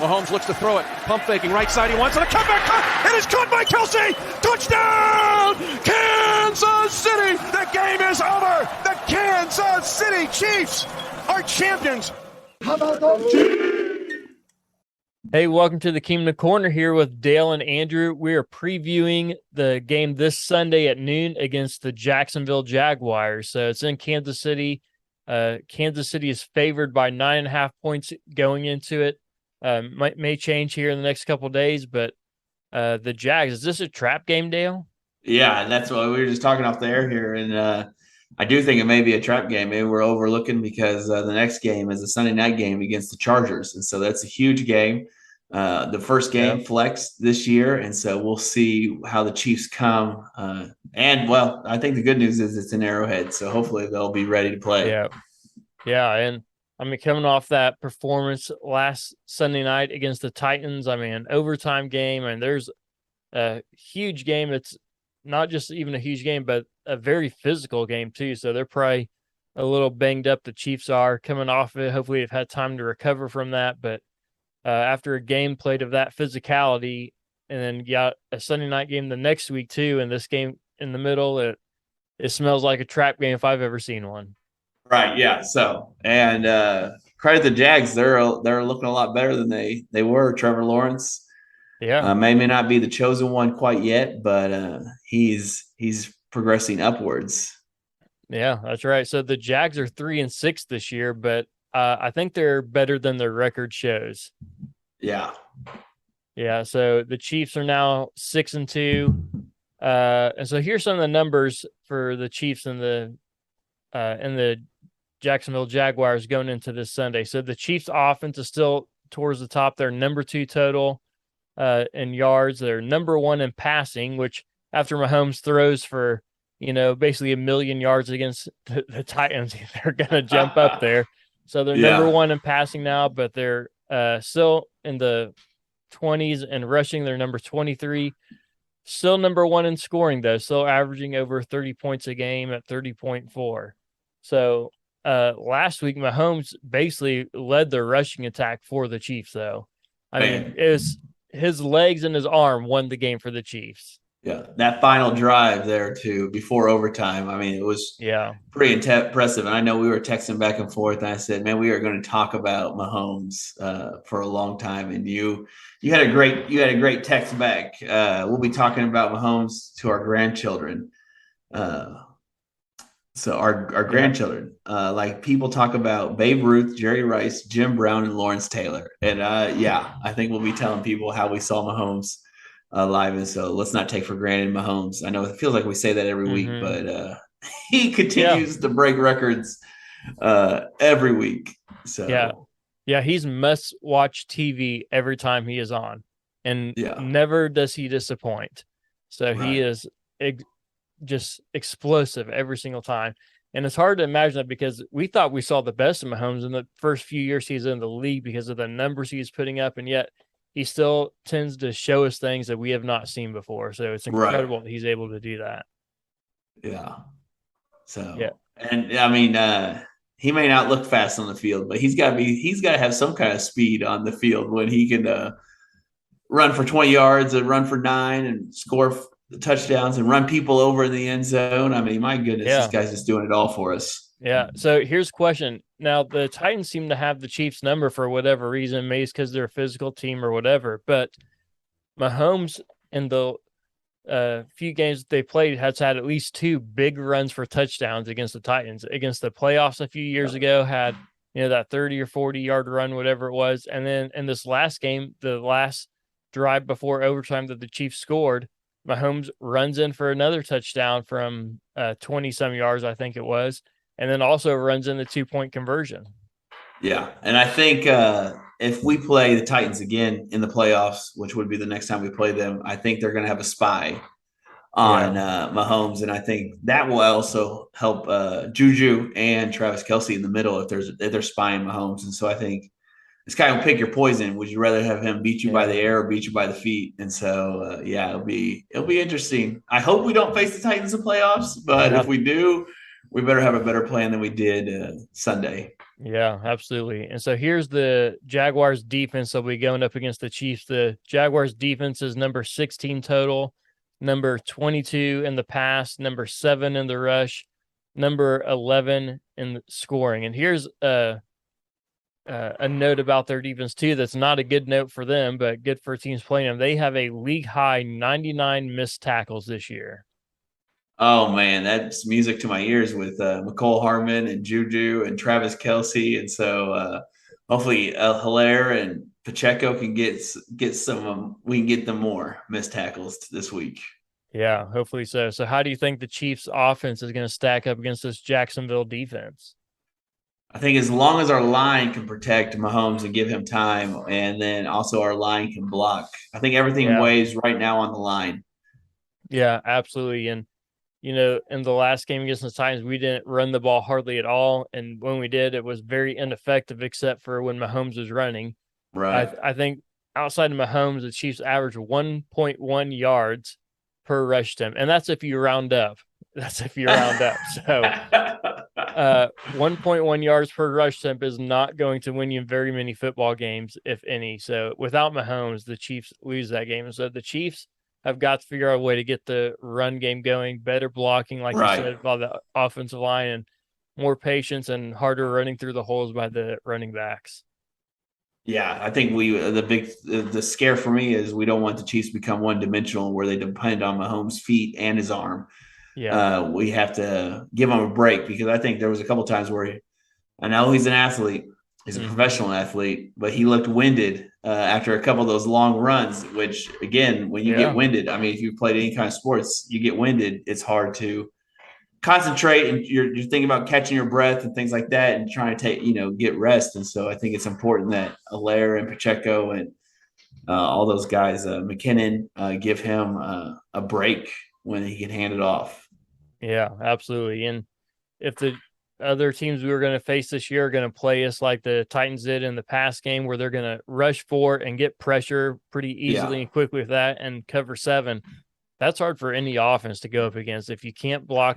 Mahomes looks to throw it. Pump faking right side. He wants it. A comeback. It is caught by Kelsey. Touchdown! Kansas City. The game is over. The Kansas City Chiefs are champions. How about those Chiefs? Hey, welcome to the Kingdom Korner here with Dale and Andrew. We are previewing the game this Sunday at noon against the Jacksonville Jaguars. So it's in Kansas City. Kansas City is favored by 9.5 points going into it. May change here in the next couple of days, but the Jags, is this a trap game, Dale? Yeah, and that's what we were just talking off the air here. And I do think it may be a trap game. Maybe we're overlooking because the next game is a Sunday night game against the Chargers. And so that's a huge game. The first game flex this year. And so we'll see how the Chiefs come. And I think the good news is it's in Arrowhead. So hopefully they'll be ready to play. Yeah. And I mean, coming off that performance last Sunday night against the Titans, I mean, overtime game, and there's a huge game. It's not just even a huge game, but a very physical game too. So they're probably a little banged up. The Chiefs are coming off of it. Hopefully they've had time to recover from that. But after a game played of that physicality, and then got a Sunday night game the next week too, and this game in the middle, it smells like a trap game if I've ever seen one. Right. Yeah. So, and credit the Jags. They're looking a lot better than they were. Trevor Lawrence. Yeah. May not be the chosen one quite yet, but he's progressing upwards. Yeah, that's right. So the Jags are 3-6 this year, but I think they're better than their record shows. Yeah. Yeah. So the Chiefs are now 6-2. And so here's some of the numbers for the Chiefs and the Jacksonville Jaguars going into this Sunday. So the Chiefs offense is still towards the top. They're number 2 total in yards. They're number 1 in passing, which after Mahomes throws for, basically 1 million yards against the Titans, they're going to jump up there. So they're number 1 in passing now, but they're still in the 20s and rushing. They're number 23. Still number 1 in scoring, though. Still averaging over 30 points a game at 30.4. So last week, Mahomes basically led the rushing attack for the Chiefs, though. I mean, it was his legs and his arm won the game for the Chiefs. Yeah, that final drive there too before overtime. I mean, it was pretty impressive. And I know we were texting back and forth, and I said, "Man, we are going to talk about Mahomes for a long time." And you had a great text back. We'll be talking about Mahomes to our grandchildren. So our grandchildren, like people talk about Babe Ruth, Jerry Rice, Jim Brown, and Lawrence Taylor. And I think we'll be telling people how we saw Mahomes live. And so let's not take for granted Mahomes. I know it feels like we say that every week, but he continues to break records every week. So he's must-watch TV every time he is on, and never does he disappoint. So he is just explosive every single time. And it's hard to imagine that because we thought we saw the best of Mahomes in the first few years he's in the league because of the numbers he's putting up, and yet he still tends to show us things that we have not seen before. So it's incredible that he's able to do that. Yeah. So, and I mean, he may not look fast on the field, but he's got to have some kind of speed on the field when he can run for 20 yards and run for 9 and score touchdowns and run people over in the end zone. I mean, my goodness, this guy's just doing it all for us. Yeah. So here's a question. Now, the Titans seem to have the Chiefs number for whatever reason. Maybe it's because they're a physical team or whatever. But Mahomes, in the few games that they played, has had at least 2 big runs for touchdowns against the Titans. Against the playoffs a few years ago, had that 30 or 40-yard run, whatever it was. And then in this last game, the last drive before overtime that the Chiefs scored, Mahomes runs in for another touchdown from 20-some yards, I think it was, and then also runs in the 2-point conversion. Yeah, and I think if we play the Titans again in the playoffs, which would be the next time we play them, I think they're going to have a spy on Mahomes, and I think that will also help Juju and Travis Kelce in the middle if they're spying Mahomes. And so I think this guy will pick your poison. Would you rather have him beat you by the air or beat you by the feet? And so, it'll be interesting. I hope we don't face the Titans in playoffs, but if we do, we better have a better plan than we did Sunday. Yeah, absolutely. And so here's the Jaguars defense that'll be going up against the Chiefs. The Jaguars defense is number 16 total, number 22 in the pass, number 7 in the rush, number 11 in the scoring. And here's a note about their defense too. That's not a good note for them, but good for teams playing them. They have a league high 99 missed tackles this year. Oh man, that's music to my ears with McCole Harmon and Juju and Travis Kelsey, and so hopefully Hilaire and Pacheco can get some. We can get them more missed tackles this week. Yeah, hopefully so. So, how do you think the Chiefs' offense is going to stack up against this Jacksonville defense? I think as long as our line can protect Mahomes and give him time, and then also our line can block, I think everything Yeah, weighs right now on the line. yeah, absolutely. And in the last game against the Titans, we didn't run the ball hardly at all, and when we did, it was very ineffective, except for when Mahomes was running. Right. I think outside of Mahomes, the Chiefs average 1.1 yards per rush attempt, and that's if you round up. That's if you round up. So 1.1 yards per rush attempt is not going to win you very many football games, if any. So without Mahomes, the Chiefs lose that game. And so the Chiefs have got to figure out a way to get the run game going, better blocking, like you Right. said, by the offensive line, and more patience and harder running through the holes by the running backs. Yeah, I think the scare for me is we don't want the Chiefs to become one dimensional where they depend on Mahomes' feet and his arm. Yeah. We have to give him a break because I think there was a couple times where I know he's an athlete, he's a professional athlete, but he looked winded after a couple of those long runs. Which again, when you get winded, I mean, if you've played any kind of sports, you get winded. It's hard to concentrate, and you're thinking about catching your breath and things like that, and trying to get rest. And so I think it's important that Alaire and Pacheco and all those guys, McKinnon, give him a break when he can hand it off. Yeah, absolutely. And if the other teams we were going to face this year are going to play us like the Titans did in the past game, where they're going to rush for and get pressure pretty easily and quickly with that and cover 7, that's hard for any offense to go up against. If you can't block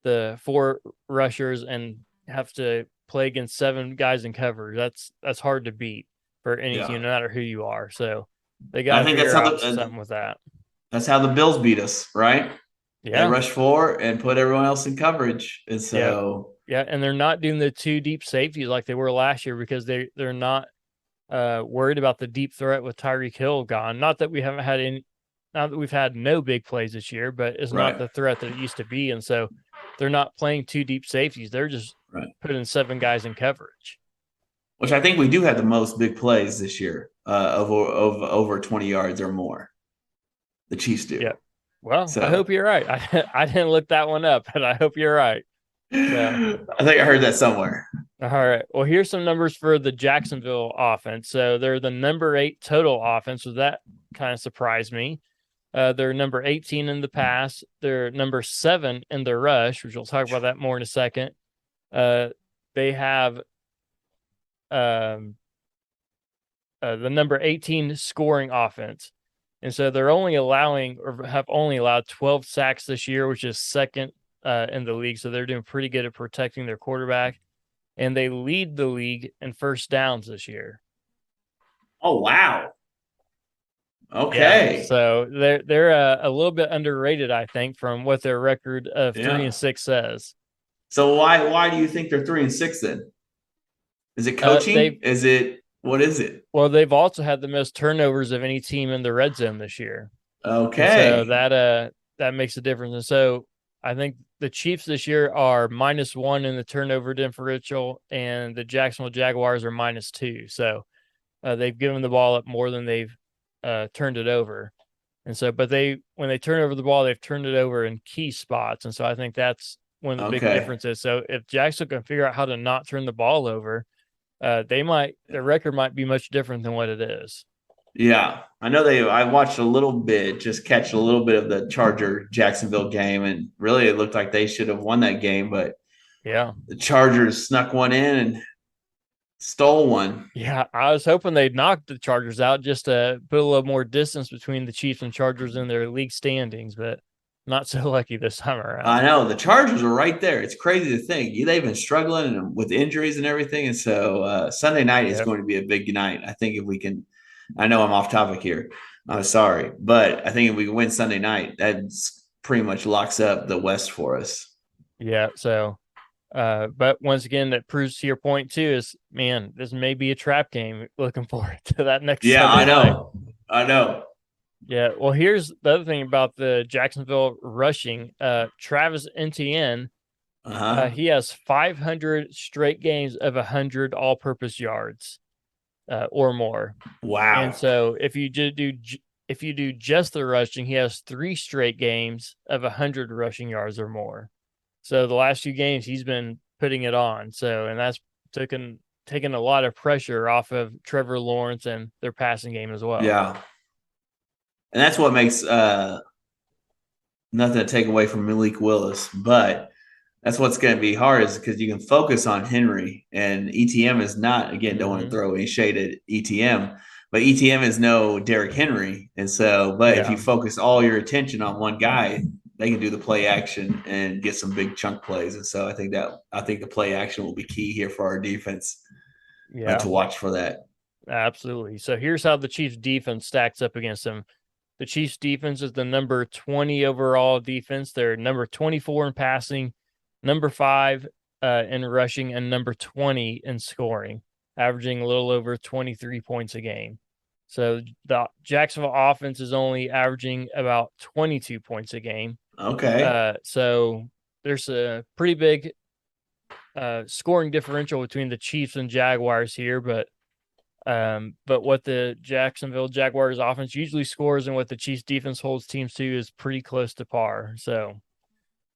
the 4 rushers and have to play against 7 guys in cover, that's hard to beat for any team, no matter who you are. So they got to figure out something with that. That's how the Bills beat us, right? Yeah. They rush 4 and put everyone else in coverage. And so yeah, and they're not doing the 2 deep safeties like they were last year because they're not worried about the deep threat with Tyreek Hill gone. Not that we haven't had any, not that we've had no big plays this year, but it's not the threat that it used to be. And so they're not playing 2 deep safeties. They're just putting 7 guys in coverage. Which I think we do have the most big plays this year of over 20 yards or more. The Chiefs do. Yeah. Well, so I hope you're right. I didn't look that one up, but I hope you're right. So. I think I heard that somewhere. All right. Well, here's some numbers for the Jacksonville offense. So they're the number 8 total offense. So that kind of surprised me. They're number 18 in the pass. They're number 7 in the rush, which we'll talk about that more in a second. They have the number 18 scoring offense. And so they're only allowing or have only allowed 12 sacks this year, which is second in the league. So they're doing pretty good at protecting their quarterback. And they lead the league in first downs this year. Oh, wow. Okay. Yeah, so they're a little bit underrated, I think, from what their record of 3-6 says. So why do you think they're 3-6 then? Is it coaching? What is it? Well, they've also had the most turnovers of any team in the red zone this year. Okay. And so that makes a difference. And so I think the Chiefs this year are -1 in the turnover differential, and the Jacksonville Jaguars are -2. So they've given the ball up more than they've turned it over. And so, but when they turn over the ball, they've turned it over in key spots. And so I think that's one of the big differences. So if Jacksonville can figure out how to not turn the ball over, their record might be much different than what it is. Yeah, I know I watched a little bit, just catch a little bit of the Charger Jacksonville game, and really it looked like they should have won that game, but the Chargers snuck one in and stole one. Yeah, I was hoping they'd knock the Chargers out just to put a little more distance between the Chiefs and Chargers in their league standings, but Not so lucky this time around. I know the Chargers are right there. It's crazy to think they've been struggling with injuries and everything, and so Sunday night is going to be a big night. I think if we can, I know I'm off topic here. I'm sorry, but I think if we can win Sunday night, that pretty much locks up the West for us. Yeah. So, but once again, that proves to your point too. Is man, this may be a trap game. Looking forward to that next. Yeah, Sunday night. I know. Yeah, well, here's the other thing about the Jacksonville rushing. Travis Etienne, he has 500 straight games of 100 all-purpose yards or more. Wow! And so if you do just the rushing, he has 3 straight games of 100 rushing yards or more. So the last 2 games he's been putting it on. So and that's taken a lot of pressure off of Trevor Lawrence and their passing game as well. Yeah. And that's what makes nothing to take away from Malik Willis, but that's what's going to be hard is because you can focus on Henry and ETM is not, again, don't want to throw any shade at ETM, but ETM is no Derrick Henry. And so, but if you focus all your attention on one guy, they can do the play action and get some big chunk plays. And so I think the play action will be key here for our defense to watch for that. Absolutely. So here's how the Chiefs defense stacks up against them. The Chiefs defense is the number 20 overall defense. They're number 24 in passing, number 5 in rushing, and number 20 in scoring, averaging a little over 23 points a game. So the Jacksonville offense is only averaging about 22 points a game. Okay. So there's a pretty big scoring differential between the Chiefs and Jaguars here, but what the Jacksonville Jaguars offense usually scores and what the Chiefs defense holds teams to is pretty close to par. So,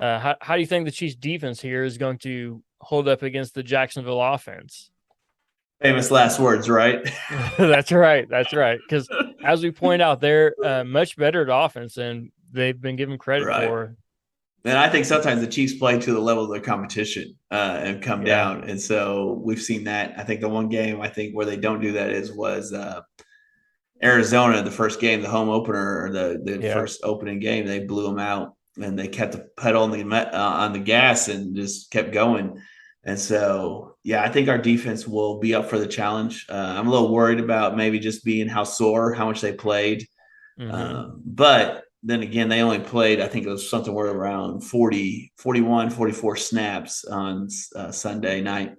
how do you think the Chiefs defense here is going to hold up against the Jacksonville offense? Famous last words, right? That's right. Because as we point out, they're much better at offense than they've been given credit for. And I think sometimes the Chiefs play to the level of their competition and come down. And so we've seen that. I think the one game where they don't do that was Arizona, the first game, the home opener, or the first opening game. They blew them out and they kept the pedal on the gas and just kept going. And so, I think our defense will be up for the challenge. I'm a little worried about maybe just being how much they played. But then again, they only played, I think it was something where around 41, 44 snaps on Sunday night.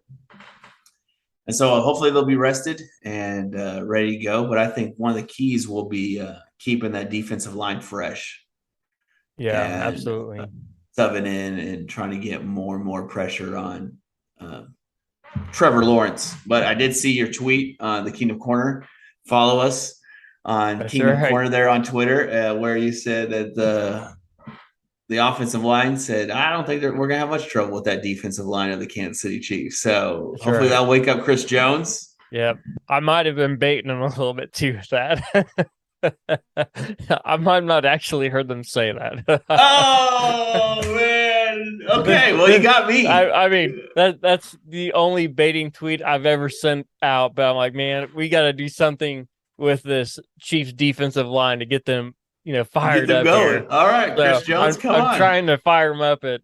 And so hopefully they'll be rested and ready to go. But I think one of the keys will be keeping that defensive line fresh. Yeah, absolutely. Subbing in and trying to get more and more pressure on Trevor Lawrence. But I did see your tweet on the Kingdom Korner. Follow us on Kingdom Korner there on Twitter, where you said that the offensive line said, I don't think we're going to have much trouble with that defensive line of the Kansas City Chiefs. So hopefully that'll wake up Chris Jones. Yeah, I might have been baiting him a little bit too with that. I might not actually heard them say that. Oh, man. Okay, well, you got me. I mean, that's the only baiting tweet I've ever sent out. But I'm like, man, we got to do something with this Chiefs defensive line to get them, fired up going. here. All right, so Chris Jones, come on. I'm trying to fire them up at,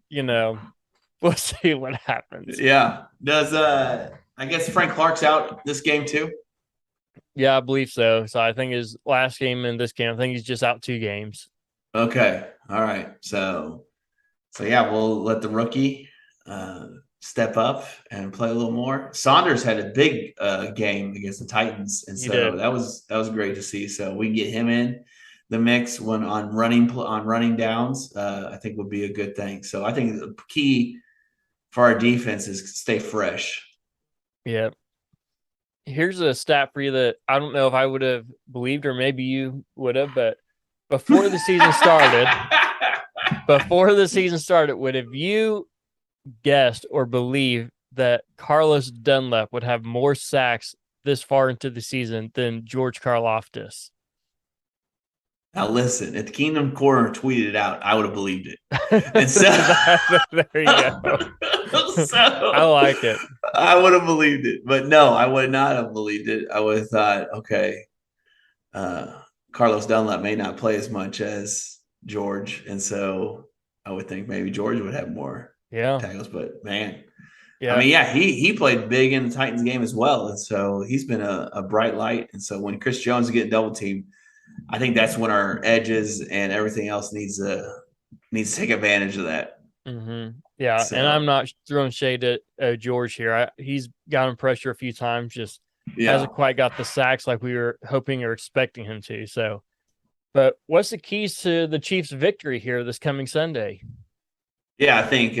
we'll see what happens. Yeah. Does I guess Frank Clark's out this game too? Yeah, I believe so. So I think his last game and this game, I think he's just out 2 games. Okay. All right. So we'll let the rookie step up and play a little more. Saunders had a big game against the Titans, and so that was great to see. So we can get him in the mix when on running downs. I think would be a good thing. So I think the key for our defense is stay fresh. Yeah. Here's a stat for you that I don't know if I would have believed, or maybe you would have, but before the season started, would have you guessed or believed that Carlos Dunlap would have more sacks this far into the season than George Karlaftis? Now listen, if the Kingdom Korner tweeted it out, I would have believed it. And so, there you go. So, I like it. I would have believed it, but no, I would not have believed it. I would have thought, okay, Carlos Dunlap may not play as much as George, and so I would think maybe George would have more Yeah. tackles. But man, I Yeah. mean, yeah, he played big in the Titans game as well, and so he's been a bright light. And so when Chris Jones is getting double teamed, I think that's when our edges and everything else needs to take advantage of that. Yeah. And I'm So not throwing shade at George here. He's gotten pressure a few times, just yeah, hasn't quite got the sacks like we were hoping or expecting him to. So, but what's the keys to the Chiefs' victory here this coming Sunday? yeah, I think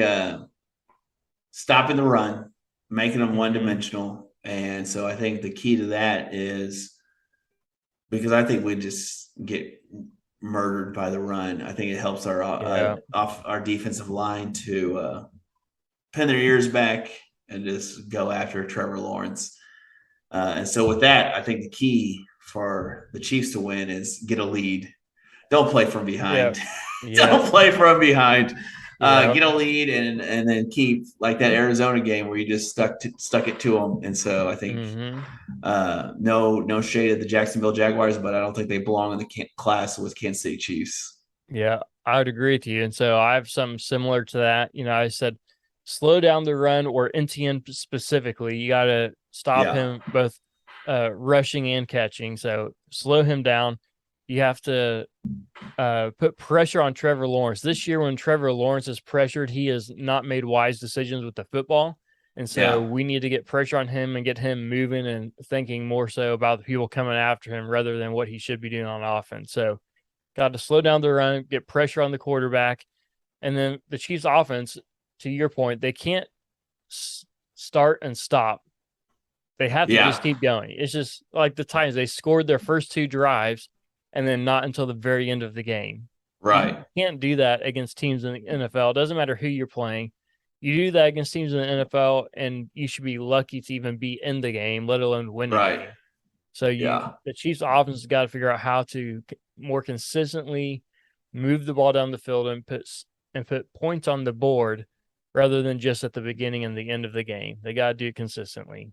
stopping the run, making them one Mm-hmm. dimensional, and so I think the key to that is because I think we just get murdered by the run. I think it helps our Yeah. off our defensive line to pin their ears back and just go after Trevor Lawrence. And so with that, I think the key for the Chiefs to win is get a lead. Don't play from Yeah. behind. Yeah. Don't play from behind. Yeah. Get a lead and then keep like that Arizona game where you just stuck it to them. And so I think Mm-hmm. no shade at the Jacksonville Jaguars, but I don't think they belong in the class with Kansas City Chiefs. Yeah, I would agree with you. And so I have something similar to that. I said slow down the run or NTN specifically. You got to stop Yeah, him both rushing and catching. So slow him down. You have to put pressure on Trevor Lawrence. This year, when Trevor Lawrence is pressured, he has not made wise decisions with the football. And so yeah, we need to get pressure on him and get him moving and thinking more so about the people coming after him rather than what he should be doing on offense. So got to slow down the run, get pressure on the quarterback. And then the Chiefs offense, to your point, they can't start and stop. They have to just yeah. keep going. It's just like the Titans. They scored their first two drives and then not until the very end of the game. You Right, can't do that against teams in the NFL. It doesn't matter who you're playing. You do that against teams in the NFL, and you should be lucky to even be in the game, let alone win a right. game. So Yeah, the Chiefs offense has got to figure out how to more consistently move the ball down the field and put points on the board rather than just at the beginning and the end of the game. They got to do it consistently.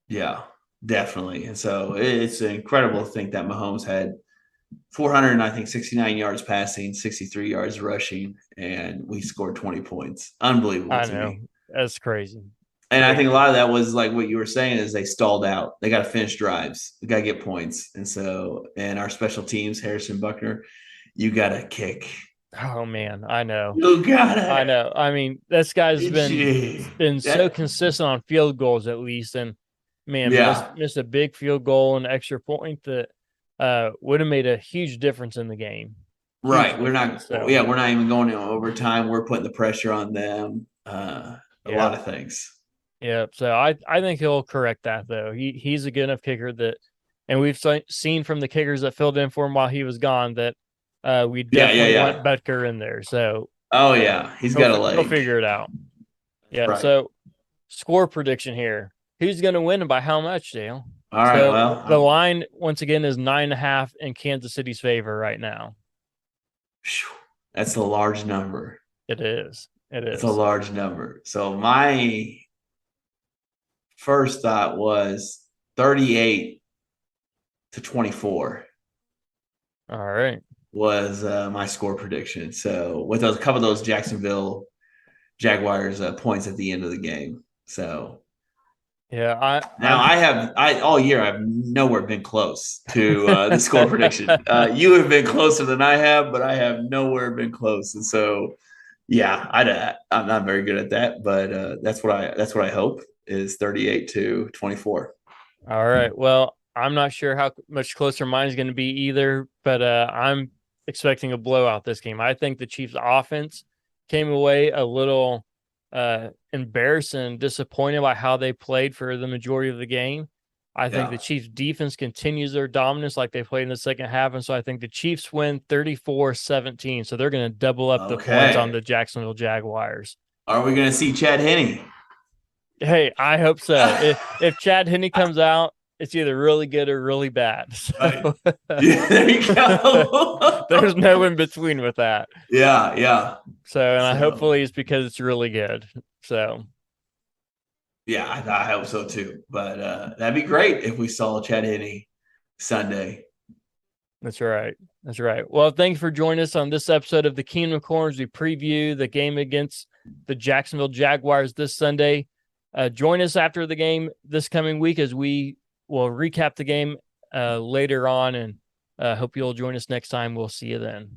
yeah, definitely. And so it's incredible to think that Mahomes had 400, I think 69 yards passing, 63 yards rushing, and we scored 20 points. Unbelievable I to know. me. That's crazy. And I think a Crazy. lot of that was like what you were saying is they stalled out. They got to finish drives. They got to get points. And so, and our special teams, Harrison Buckner, you got to kick. Oh man, I know. You got I to. know. I mean, this guy's been so That, consistent on field goals at least, and man, yeah, missed a big field goal and extra point that would have made a huge difference in the game. Huge right. difference. So We're not even going to overtime. We're putting the pressure on them. A yeah, lot of things. yeah. So I think he'll correct that though. He's a good enough kicker that, and we've seen from the kickers that filled in for him while he was gone that we Yeah, yeah, definitely yeah. want Butker in there. So Oh, yeah. He's he'll got a he'll leg. figure it out. That's Yeah. right. So score prediction here. Who's going to win and by how much, Dale? All right. So Well, the line once again is 9.5 in Kansas City's favor right now. that's a large number. It is. It That's a is. large number. So my first thought was 38-24 All right. was my score prediction. So with a couple of those Jacksonville Jaguars points at the end of the game. So Yeah, now I'm I all year I've nowhere been close to the score prediction. You have been closer than I have, but I have nowhere been close. And so, yeah, I'm not very good at that, but that's what I hope is 38-24. all right. Well, I'm not sure how much closer mine's going to be either, but I'm expecting a blowout this game. I think the Chiefs offense came away a little embarrassed and disappointed by how they played for the majority of the game. I think the Yeah. Chiefs defense continues their dominance like they played in the second half. And so I think the Chiefs win 34-17. So they're going to double up the points on Okay. the Jacksonville Jaguars. Are we going to see Chad Henne? Hey, I hope so. If Chad Henne comes out, it's either really good or really bad. So Yeah, there you go. there's no in between with that. Yeah, yeah. So, and I So hopefully it's because it's really good. So, yeah, I hope so too. But that'd be great if we saw Chad Henne Sunday. That's right. That's right. Well, thanks for joining us on this episode of the Kingdom of Corners. We preview the game against the Jacksonville Jaguars this Sunday. Join us after the game this coming week as we will recap the game later on, and hope you'll join us next time. We'll see you then.